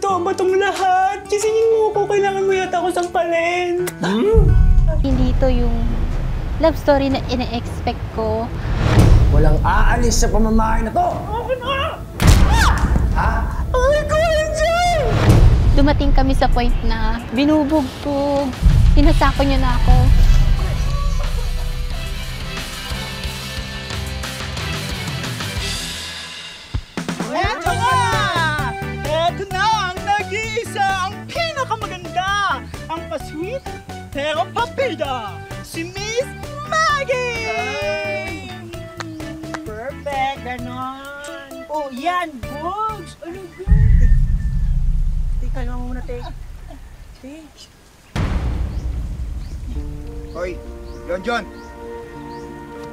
Kasama tong lahat. Kisingin mo ko, kailangan mo yata ako sampalin. Hindi to yung love story na ina-expect ko. Walang aalis sa pamamahay na to! Ha? Ay, ko, Angel! Dumating kami sa point na binubugtog. Sinasako niya na ako. Eto na! Eto na ang nag-iisa, ang pinakamaganda, ang pa-sweet pero papida, si Miss Maggie! Perfect, ganon. Oh, yan, Bugs! Ano ba? Kalma mo muna, te. Te. Hoy, John!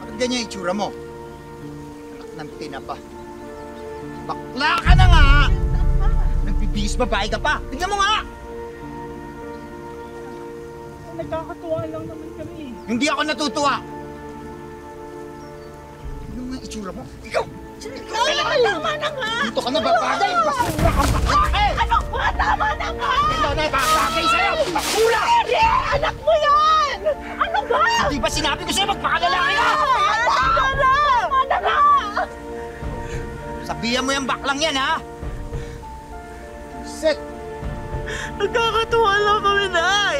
Bakit ganyan yung itsura mo? Anak ng tinapa. Bakla ka na nga! Nagbibihis babae ka pa! Tignan mo nga! Nagkakatuwa lang naman kami. Hindi ako natutuwa! Tignan mo nga yung itsura mo. Ikaw! Ay, tama na nga! Dito ka na babagay! Basura kang baklake! Ano ba? Tama na nga! Ito na babagay sa'yo! Bakula! Hindi! Anak mo yan! Ano ba? Di ba sinabi ko sa'yo magpakalalaki ka? Tama na! Tama na nga! Sabihan mo yung baklang yan, ha? Set! Nagkakatuwa lang kami, Nay!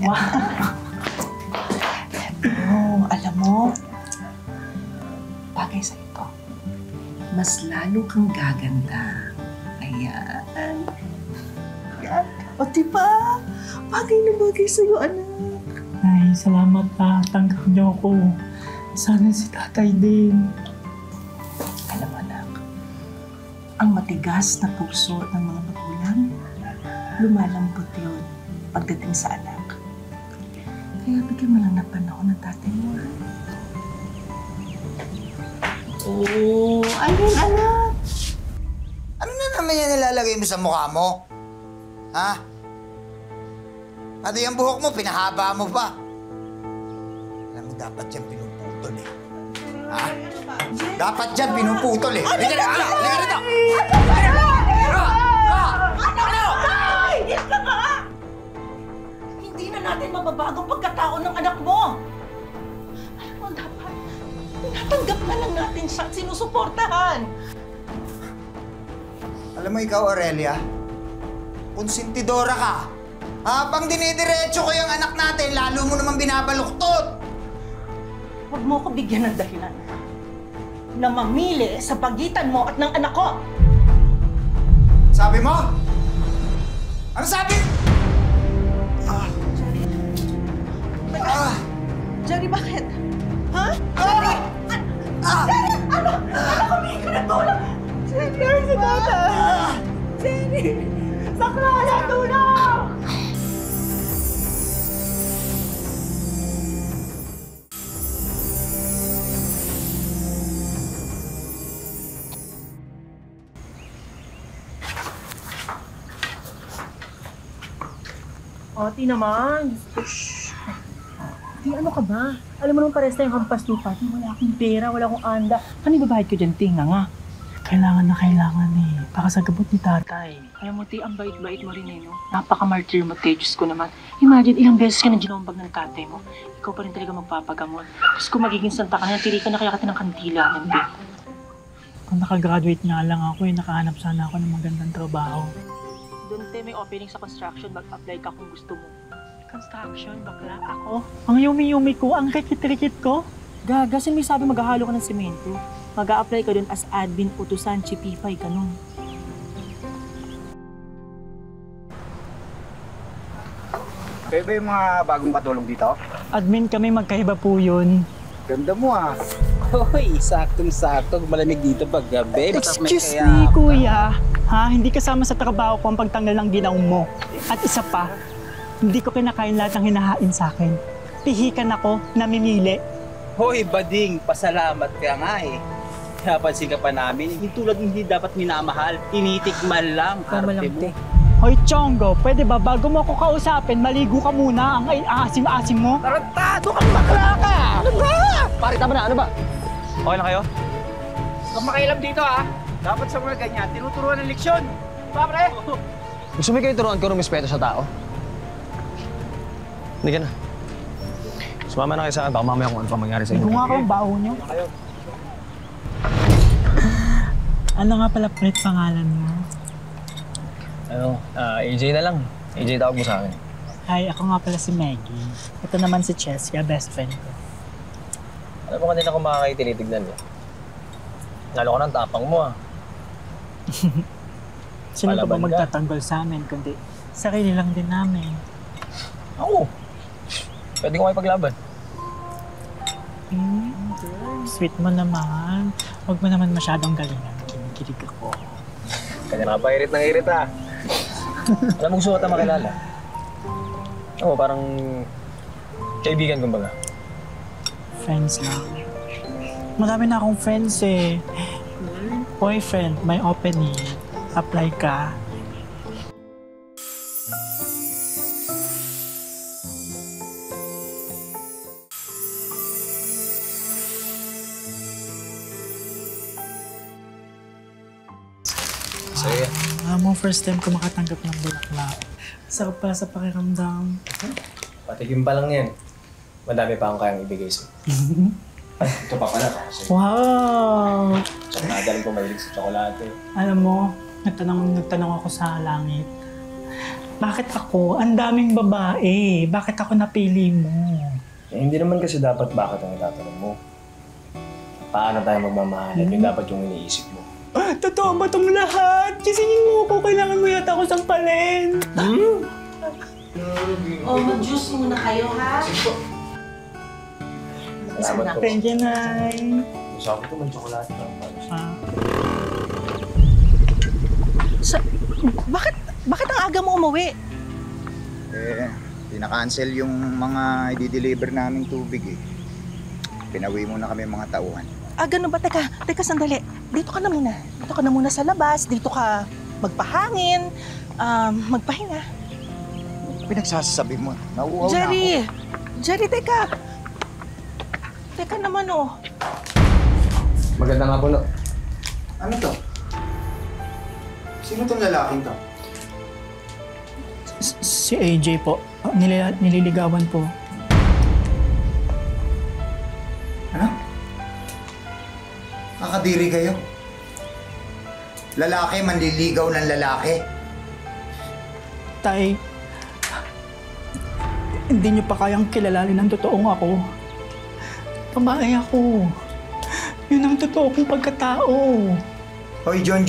Wow! Oh, alam mo, bagay sa ito. Mas lalo kang gaganda. Ayan. O diba? Bagay na bagay sa'yo, anak. Ay, salamat pa. Tanggap niyo ako. Sana si tatay din. Alam mo, anak, ang matigas na puso ng mga magulang, lumalambot yun pagdating sa anak. Kaya bigyan mo lang na panahon ng tatay mo, ha? Oh, ayun, anak. Ano na naman yan nilalagay mo sa mukha mo? Ha? Ano yung buhok mo? Pinahaba mo pa. Alam mo, dapat yan pinuputol eh. Ha? Dapat yan pinuputol eh. Halika na! Halika rito! Hindi na natin mababago ang pagkatao ng anak mo. Alam mo, dapat tinatanggap na lang natin siya at sinusuportahan. Alam mo ikaw, Aurelia, konsentidora ka. Habang dinidiretso ko yung anak natin, lalo mo naman binabaluktot. Huwag mo ko bigyan ng dahilan na mamili sa pagitan mo at ng anak ko. Sabi mo? Ano sabi? Jerry, bakit? Ha? Jerry! Jerry! Ano? Ano kami ka na tulong? Jerry, si tata! Jerry! Sakla na, tulong! Ate naman. Shhh. Di, ano ka ba? Alam mo naman pares tayong kampas lupa. Di, wala akong pera, wala akong anda. Ano ibabayad ko dyan, Ting, nga? Kailangan na kailangan eh. Baka sa gabot ni tatay. Alam mo, Ti, ang bait-bait mo rin eh, no? Napaka-martyr mo, Te. Diyos ko naman. Imagine, ilang beses ka na ginombag ng tatay mo. Ikaw pa rin talaga magpapagamot. Tapos kung magiging santa ka na, tiri ka na kaya ka ng kantila, hindi. Kung nakagraduate nga lang ako eh, nakahanap sana ako ng magandang trabaho. Doon, Te, may opening sa construction. Mag-apply ka kung gusto mo. Construction, bakla ako. Ang yumi-yumi ko, ang rikit-rikit ko. Gaga, may sabi maghahalo ka ng semento. Mag-a-apply ka doon as admin, utusan, chipipay, ganun. Kayo ba yung mga bagong katulong dito? Admin kami, magkaiba po yun. Ganda mo ah. Hoy, saktong-sakto. Malamig dito pag gabi. Excuse me, kuya. Ha? Hindi kasama sa trabaho ko ang pagtanggal ng ginaw mo. At isa pa, hindi ko kinakain lahat ng hinahain sa akin. Pihikan ako, namimili. Hoy, bading. Pasalamat ka nga eh. pinapansin ka pa namin. Hindi tulad hindi dapat minamahal. Tinitikman lang. Arte mo. Hoy, Chongo, pwede ba bago mo ako kausapin, maligo ka muna ang asim-asim mo? Tarantado kang bakla ka! Ano ba? Pare, tama na. Ano ba? Okay lang kayo? Huwag makailam dito ha. Dapat sa mga ganyan, tinuturuan ng leksyon. Pa, pre? Gusto mo kayo turuan ko ng respeto sa tao? Hindi ka na. Sumama na kayo sa akin. Baka mamaya kung ano pa mangyari sa inyo. Kung nga kang baho nyo. Ano nga pala Pret pangalan mo? AJ na lang. AJ tawag mo sa akin. Hi, ako nga pala si Maggie. Ito naman si Cheska, best friend ko. Alam mo kanina kung makakayo tinitignan mo. Lalo ko ng tapang mo Sino pa ba Palaban ka. magtatanggol sa amin, kundi sarili lang din namin. Ako. Pwede ko kayo paglaban. Sweet mo naman. Huwag mo naman masyadong galingan. Kinikilig ako. Kanya pa irit ng irit ha. Alam mo gusto ko ito makilala. Oo, parang kaibigan kumbaga. Friends lang. Marami na akong friends eh. Boyfriend, may opening. Apply ka. Sige. Mo first time ko makatanggap ng bulaklak. Sarap pa sa pakiramdam. Patikim pa lang yan. Madami pa akong kayang ibigay sa'yo. Ay, ito pa pala. Wow! Tsaka nadalang po mahilig sa tsokolate. Alam mo, nagtanong ako sa langit. Bakit ako? Ang daming babae. Bakit ako napili mo? Eh, hindi naman kasi dapat bakit ang itatanong mo. Paano tayo magmamahalan? Yun dapat yung iniisip mo. Totoo ba itong lahat? Kisingin mo ako. Kailangan mo yata ako sampalin. Mag-juice muna kayo, ha? Salamat po. Thank you, Nay. Gusto ko ito, may tsokolate lang. Bakit ang aga mo umuwi? Pinaka-cancel yung mga i-deliver naming tubig eh. Pinawi muna kami mga tauhan. Ganun ba? Teka, sandali. Dito ka na muna. Dito ka na muna sa labas. Dito ka magpahangin, magpahinga. Pinagsasabi mo, nauuhaw na ako. Jerry, teka. Teka naman, oh. Maganda nga po, no? Ano to? Sino tong lalaking to? Si AJ po. Nililigawan po. Ano? Kakadiri kayo? Lalaki manliligaw ng lalaki? Tay, hindi niyo pa kayang kilalanin ang totoong ako. Babae ako. Yun ang totoo kong pagkatao. Hoy, John,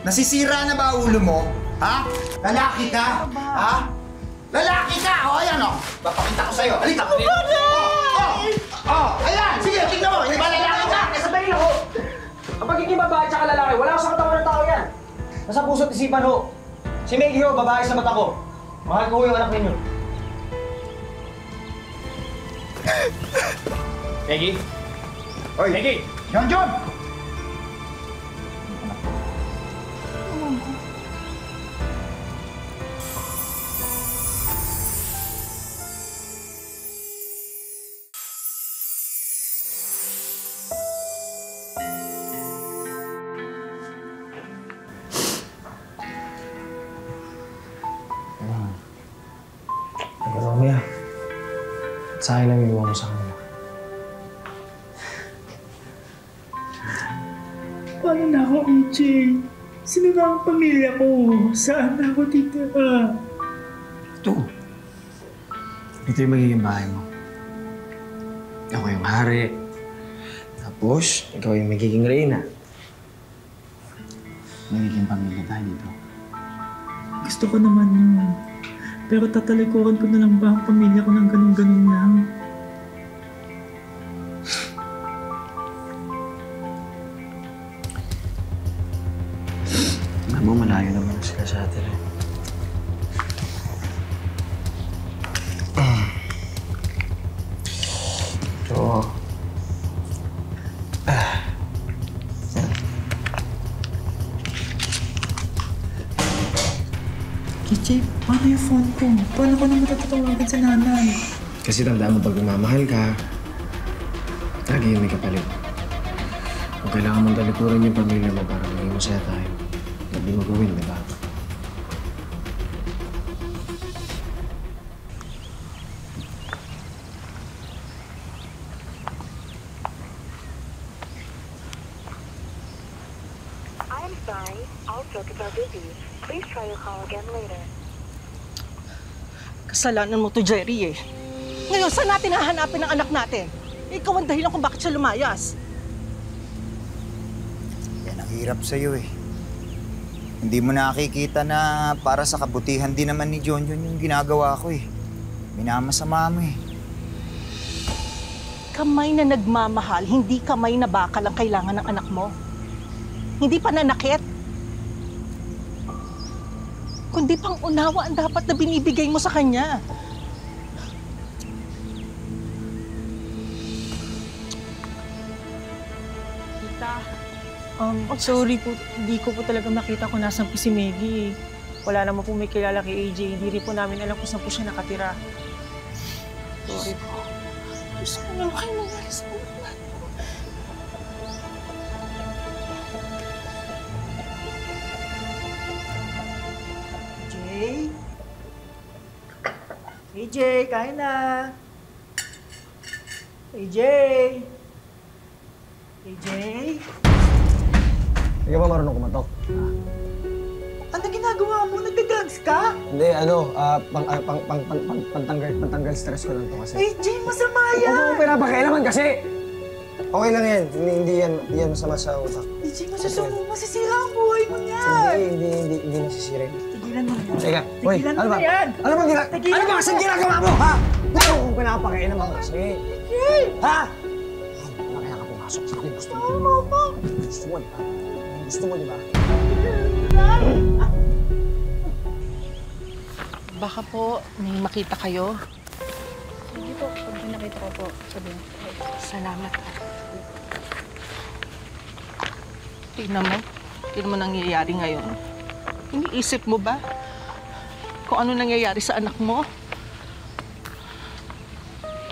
nasisira na ba ulo mo? Ha? Lalaki ka? Ha? Lalaki ka! O, ayan o. Papakita ko sa'yo. Halika! Ayan! Sige, tingnan mo. Hindi ba lalaki ka? Sabihin ako! Ang pagiging babae at lalaki, wala ko sa katawan ng tao yan. Nasa puso't isipan ho. Si Maggie ho, babae sa mata ko. Mahal ko ho yung anak ninyo. Maggie? Hoy! Maggie! John! Romeo, at sa akin lang iniwan mo sa kanila. Paano na ako, AJ? Sino na ang pamilya ko? Saan na ako titira? Ito. Ito yung magiging bahay mo. Ako yung hari. Tapos, ikaw yung magiging reyna. Magiging pamilya tayo dito. Gusto ko naman yun. Pero tatalikuran ko na lang ba ang pamilya ko ng ganun-ganun lang? Alam mo, malayo naman sila sa atin eh. So, KJ, paano yung phone ko? Paano ko na matatawagan sa nanay? Kasi tandaan mo pag mamahal ka, lagi yung may kapalit. Kung kailangan mong talikuran yung pamilya mo para maging masaya tayo, hindi mo gawin, di ba? I'm sorry, all circuits are busy. Please try your call again later. Kasalanan mo to, Jerry eh. Ngayon, saan natin hahanapin ang anak natin? Ikaw ang dahilan kung bakit siya lumayas. Yan ang hirap sa'yo eh. Hindi mo nakikita na para sa kabutihan din naman ni John yung ginagawa ko eh. Minamasama mo eh. Kamay na nagmamahal, hindi kamay na bakal ang kailangan ng anak mo. Hindi pananakit. Kundi pang unawa ang dapat na binibigay mo sa kanya. Tita, sorry po. Hindi ko po talaga makita kung nasan po si Maggie. Wala naman po may kilala kay AJ. Hindi rin po namin alam kung saan po siya nakatira. Sorry po. Gusto ko naman kayo nangyari sa anak natin. AJ? AJ, kain na! AJ? AJ? Hindi ka ba marunong kumatok? Ano ginagawa mo? Nagda-drugs ka? Hindi, pantanggal stress ko lang to kasi. AJ, masama yan! Huwag mo pinapakialaman kasi! Okay lang yan. Hindi yan masama sa utak. AJ, masisira ang buhay mo niyan! Hindi nasisira. Tigilan mo yan. Teka, hoy, Tigilan ano mo ba? na yan! Ano ba kasing ginagawa mo, ha? Huwag mo kung pinapakialaman kasi. Ha? Ano kaya ka pumasok sa akin? Gusto mo? Gusto mo, di ba? Gusto mo, di ba? Baka po may makita kayo. Hindi po, pag nakita ko po, sabihin. Salamat. Tingnan mo nangyayari ngayon. Iniisip mo ba kung ano nangyayari sa anak mo?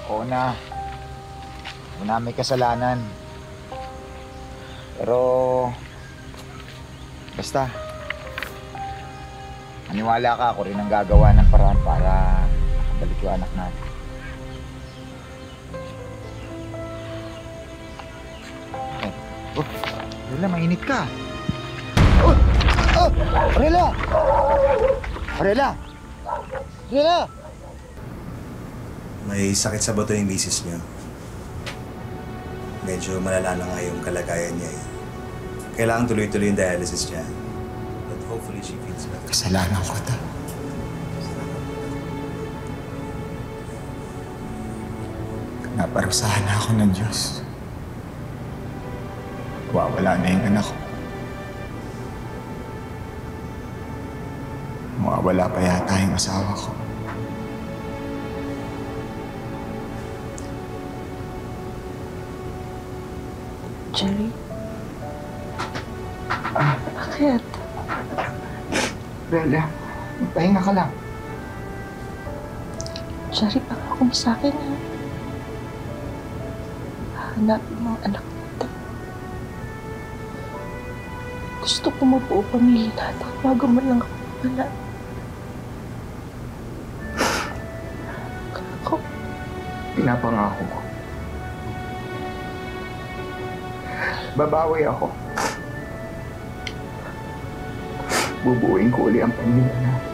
Oo na. Una may kasalanan. Pero... basta. Maniwala ka, ako rin ang gagawa ng paraan para balik yung anak natin. Okay. Oh, Arela, mainit ka. Oh! Oh! Arela! Arela! Arela! May sakit sa bato yung misis niyo. Medyo malala na nga yung kalagayan niya eh. Kailangan tuloy-tuloy yung dialysis niya. But hopefully she feels better. Kasalanan ko ito. Naparusahan ako ng Diyos. Wawala na yung anak ko. Mawawala pa yata yung asawa ko. Jerry? Bakit? Bella, magpahinga ka lang. Jerry, pangako mo sa akin, ha? Hanapin mo ang anak natin. Gusto ko mabuo pamilya natin bago man lang ako wala. Ako. Pinapangako ko. Babawi ako. Bubuuin ko uli ang pamilya natin.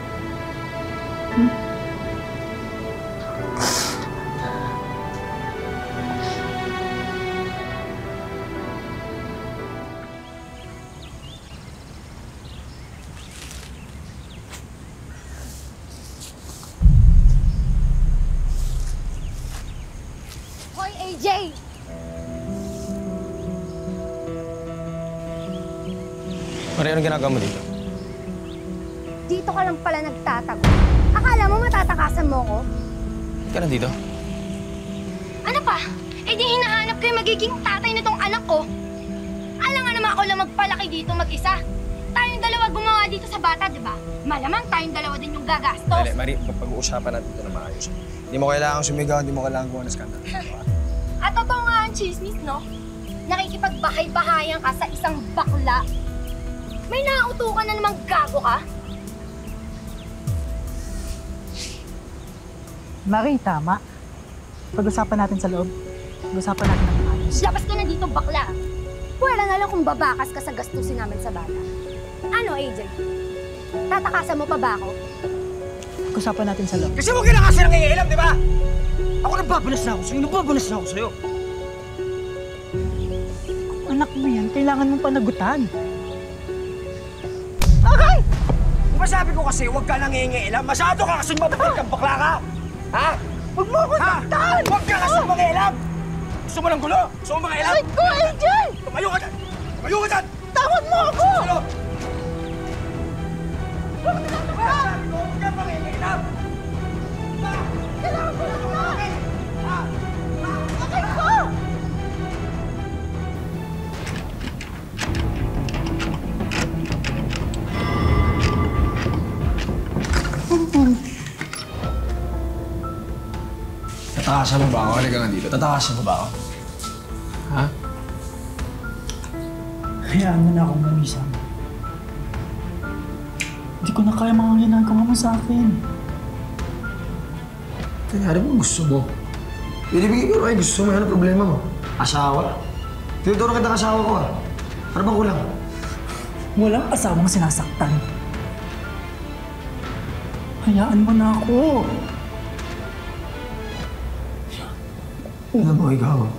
Hoy, AJ! Maria, anong ginagawa mo dito? Dito ka lang pala nagtatago. Akala mo matatakasan mo ko? Ka nandito? Ano pa? Eh di hinahanap ko yung magiging tatay nitong anak ko. Alam nga naman ako lang magpalaki dito mag-isa. Tayong dalawa gumawa dito sa bata, di ba? Malamang tayong dalawa din yung gagastos. Dali, Mari, pag-uusapan natin ito na maayos. Hindi mo kailangang sumigaw, hindi mo kailangan gumawa ng skandal. At totoo nga ang chismis, no? Nakikipagbahay-bahayan ka sa isang bakla. May nauto ka na namang gago ka? Mari, tama. Pag-usapan natin sa loob. Pag-usapan natin ng maayos. Labas ka na dito, bakla. Wala na lang kung babakas ka sa gastusin namin sa bata. Ano, AJ? Tatakasan mo pa ba ako? Pag-usapan natin sa loob. Kasi mo kasi nangingialam, di ba? Ako nagbabalas na ako sa'yo, nagbabalas na ako sa'yo. Anak mo yan, kailangan mong panagutan. Okay! Di ba sabi ko kasi, huwag ka nangingialam. Masyado ka kasi mababal kang bakla ka. Ha? Huwag mo ako saktan! Huwag ka kasi mangialam! Gusto mo ng gulo? Gusto mo mangialam? Ay ko, AJ! Tumayo ka dyan! Tumayo ka dyan! Tawad mo ako! Huwag ka mangialam! Kailangan ko lang kumain! Bakit ko? Tatakasan mo ba ako? Halika nga dito. Tatakasan mo ba ako? Ha? Hayaan mo na akong mamisan. Hindi ko na kaya mga ginagawa mo sa akin. Kaya ano bang gusto mo? Binibigay ko rin. Gusto mo yan ang problema mo. Asawa? Tinuturo kitang asawa ko ah. Ano bang kulang? Walang asawang sinasaktan. Hayaan mo na ako. Alam mo, ikaw.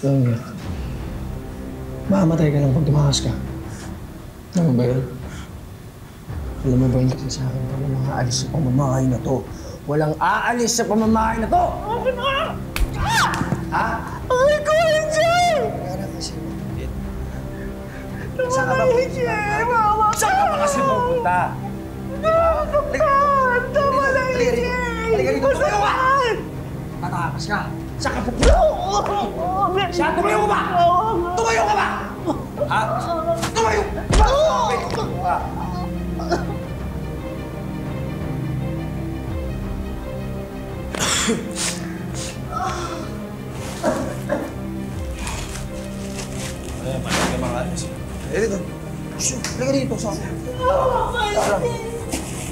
Alam mo, mamamatay ka lang pag tumakas ka. Alam mo ba yun? Alam mo ba yun kasi sa akin, walang aalis sa pamamahay na to. Walang aalis sa pamamahay na to! Okay na! Ha? Ay ko, AJ! Kaya kasi mabit. Saan ka ba pupunta? Saan ka ba kasi pupunta? Tama na, AJ! Halika dito, tumayo ka! Tatakas ka! Saan ka pupunta? Saan? Tumayo ka ba? Tumayo ka ba? Ha? Tumayo! Tumayo ka! Ay, malamig ka mga alis. Halika dito. Halika dito sa akin.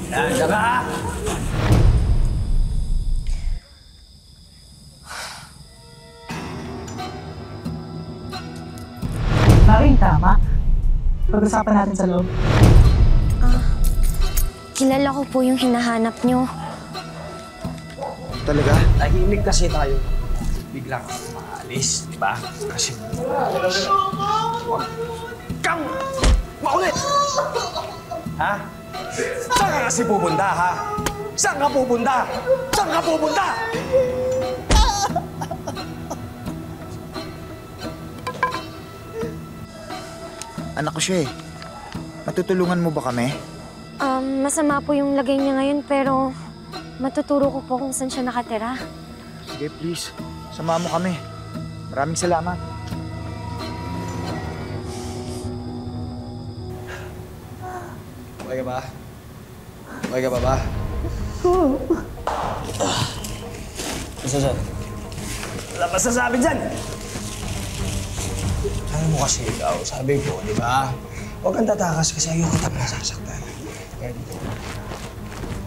Nandiyan ka ha? Mari, tama. Pag-usapan natin sa loob. Kilala ko po yung hinahanap nyo. Talaga? Tahimik kasi tayo. Bigla kang maalis, di ba? Kasi... Huwag kang makulit! Ha? Saan ka kasi pupunta, ha? Saan ka pupunta? Saan ka pupunta? Anak ko siya eh. Matutulungan mo ba kami? Masama po yung lagay niya ngayon pero matuturo ko po kung saan siya nakatira. Sige, please. Sama mo kami. Maraming salamat. Okay ka ba? Okay ka ba ba? Basta dyan. Wala pa sasabi dyan! Sabi mo kasi ikaw, sabi ko, di ba? Huwag kang tatakas kasi ayoko talaga nasasaktan. Kaya dito.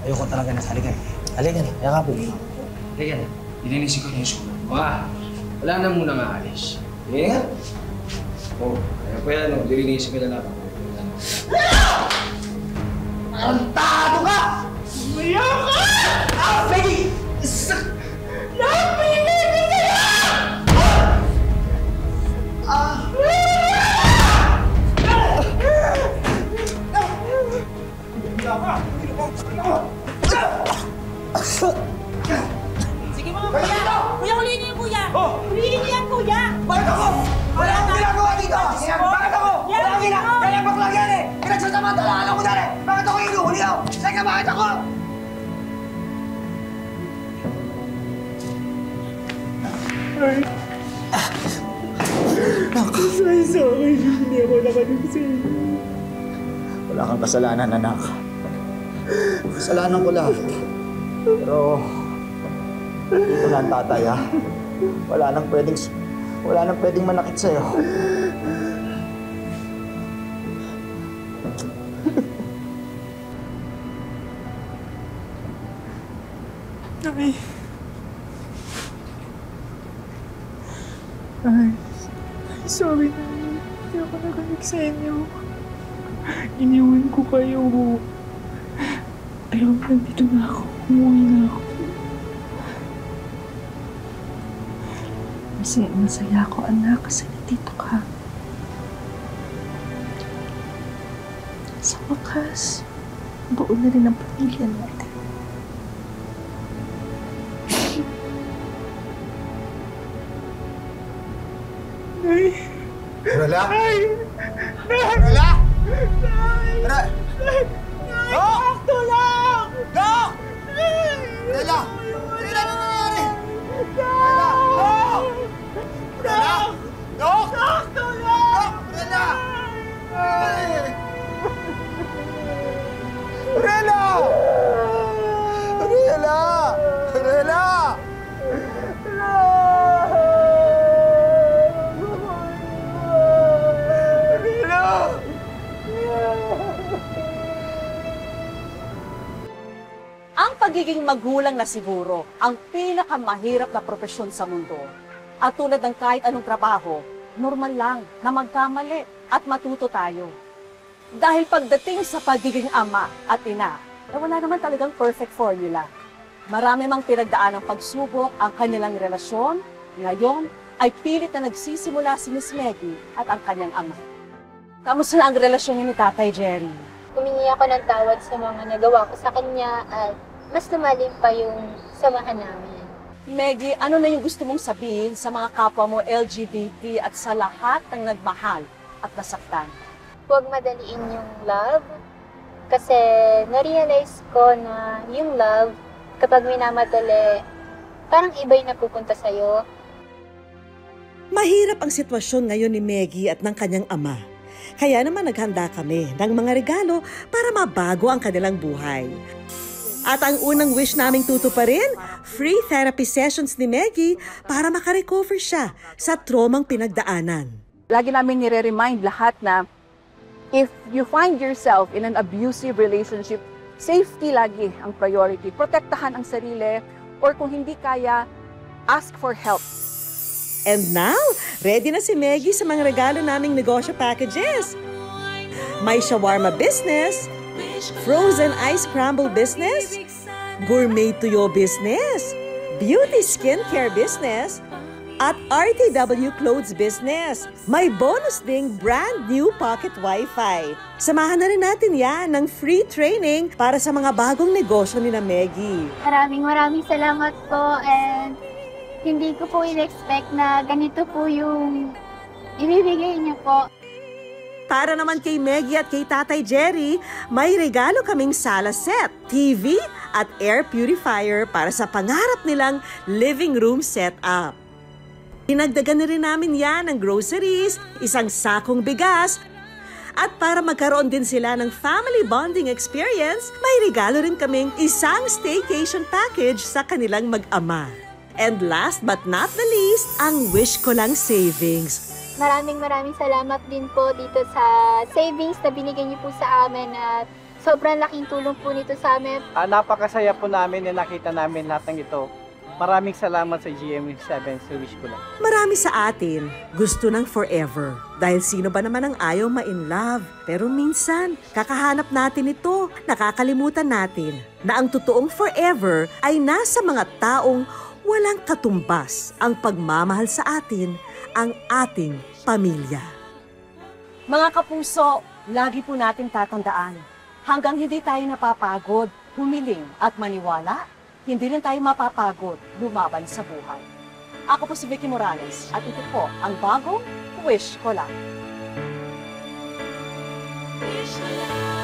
Ayoko talaga nasalikan. Halika na, yakapin mo. Halika na. Ilinisin ko na yung sulat. Wala na muna maalis. Sige nga. Oo, kaya pa yan, lilinisin ko na lang. Antado ka! Umayak ka! Ah, Peggy! Napinigil ka yan! Sige mga kuya! Kuya, ulihin niyo yung kuya! Ulihin niyo yan, kuya! Bakit ako? Wala akong ginagawa dito! Bakit ako? Wala akong ginagawa! Kaya baklang yan eh! Pinagsasamantalahan ako dyan eh! Bakit ako inuhuli ako? Saka bakit ako? Sorry, hindi ako nakanig sa inyo. Wala kang kasalanan, anak. Kasalanan ko lahat. Pero, dito na ang tatay, ha? Wala nang pwedeng manakit sa'yo. Ay, sorry na. Hindi ako naganig sa inyo. Iniwan ko kayo. Pero nandito na ako. Umuwi na ako. Masaya ako, anak, kasi nandito ka. Sa wakas, buo na rin ang pamilya natin. Rala? Rala? Rala? Dok! Tulong! Dok! Rala! Rala, ano nangyari? Rala! Dok! Rala! Dok! Dok, tulong! Dok! Rala! Ay! Rala! Rala! Rala! Ang pagiging magulang na siguro ang pinakamahirap na profesyon sa mundo. At tulad ng kahit anong trabaho, normal lang na magkamali at matuto tayo. Dahil pagdating sa pagiging ama at ina, wala naman talagang perfect formula. Marami mang pinagdaan ng pagsubok ang kanilang relasyon, ngayon ay pilit na nagsisimula si Miss Meggy at ang kanyang ama. Kamusta na ang relasyon niyo ni Tatay Jerry? Humingi ako ng tawad sa mga nagawa ko sa kanya at mas lumalim pa yung samahan namin. Meggy, ano na yung gusto mong sabihin sa mga kapwa mo LGBT at sa lahat ng nagmahal at nasaktan? Huwag madaliin yung love kasi na-realize ko na yung love, kapag minamadali, parang iba yung napupunta sa'yo. Mahirap ang sitwasyon ngayon ni Meggy at ng kanyang ama. Kaya naman naghanda kami ng mga regalo para mabago ang kanilang buhay. At ang unang wish naming tutuparin, free therapy sessions ni Meggy para makarecover siya sa traumang pinagdaanan. Lagi namin nire-remind lahat na if you find yourself in an abusive relationship, safety lagi ang priority. Protektahan ang sarili or kung hindi kaya, ask for help. And now, ready na si Meggy sa mga regalo naming negosyo packages. May shawarma business, frozen ice crumble business, gourmet tuyo business, beauty skincare business, at RTW clothes business. May bonus ding brand new pocket wifi. Samahan na rin natin yan ng free training para sa mga bagong negosyo ni na Meggy. Maraming salamat po and hindi ko po in-expect na ganito po yung ibibigay niyo po. Para naman kay Meggy at kay Tatay Jerry, may regalo kaming sala set, TV at air purifier para sa pangarap nilang living room setup. Dinagdagan na rin namin yan ng groceries, isang sakong bigas, at para magkaroon din sila ng family bonding experience, may regalo rin kaming isang staycation package sa kanilang mag-ama. And last but not the least, ang Wish Ko Lang Savings. Maraming salamat din po dito sa savings na binigay niyo po sa amin at sobrang laking tulong po nito sa amin. Napakasaya po namin na nakita namin lahat ng ito. Maraming salamat sa GMA7 sa Wish Ko Lang. Marami sa atin gusto ng forever. Dahil sino ba naman ang ayaw ma-in love? Pero minsan, kakahanap natin ito, nakakalimutan natin na ang totoong forever ay nasa mga taong walang katumbas ang pagmamahal sa atin, ang ating pamilya. Mga kapuso, lagi po natin tatandaan, hanggang hindi tayo napapagod, humiling at maniwala, hindi rin tayo mapapagod lumaban sa buhay. Ako po si Vicky Morales at ito po ang bagong Wish Ko Lang. Wish ko lang.